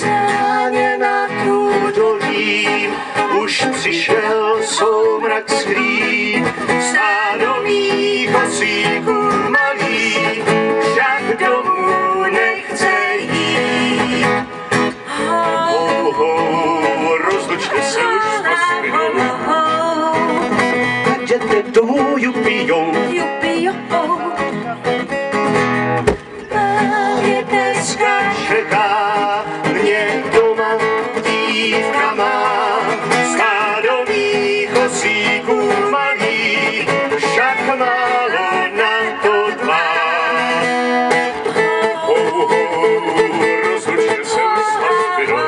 Sláně nad údolím už přišel soumrak skrý, stádo mých osíků malý, však domů nechce jít. Hou, hou, rozlučte se už s hospinou, jděte domů, jupijou. Dneska čeká mě doma dívka má, stádo mých osíků malý, však málo na to dbá. Hou, hou, rozlučte se s hospinou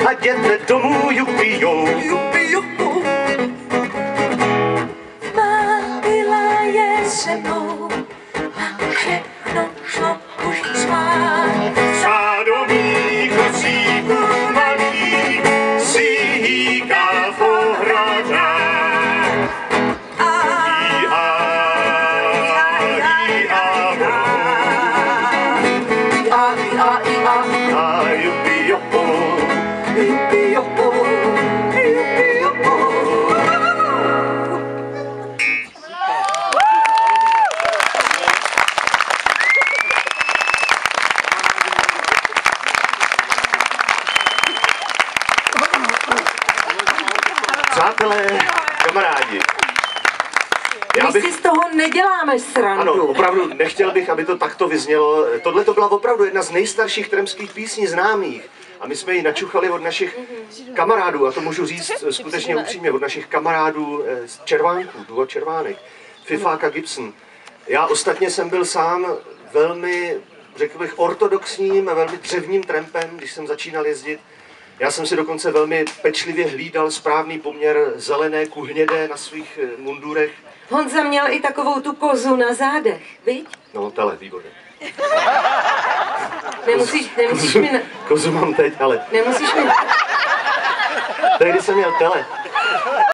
a jděte domů, jupijou. Byla je se mnou a všechno šlo už spát. Stádo mých osíků malý si hýká po hradách. A jupi jopo, jupi jopo, jupi jopo. Přátelé, kamarádi, My si z toho neděláme srandu. Ano, opravdu nechtěl bych, aby to takto vyznělo. Tohle to byla opravdu jedna z nejstarších tremských písní známých. A my jsme ji načuchali od našich kamarádů, a to můžu říct skutečně upřímně, od našich kamarádů z Červánků, duo Červánek, Fifák a Gibson. Já ostatně jsem byl sám velmi, řekl bych, ortodoxním a velmi dřevním trampem, když jsem začínal jezdit. Já jsem si dokonce velmi pečlivě hlídal správný poměr zelené ku hnědé na svých mundurech. Honza měl i takovou tu kozu na zádech, viď? No, tele, výborně. Nemusíš mi... Kozu mám teď, ale Nemusíš mi... tehdy jsem měl tele.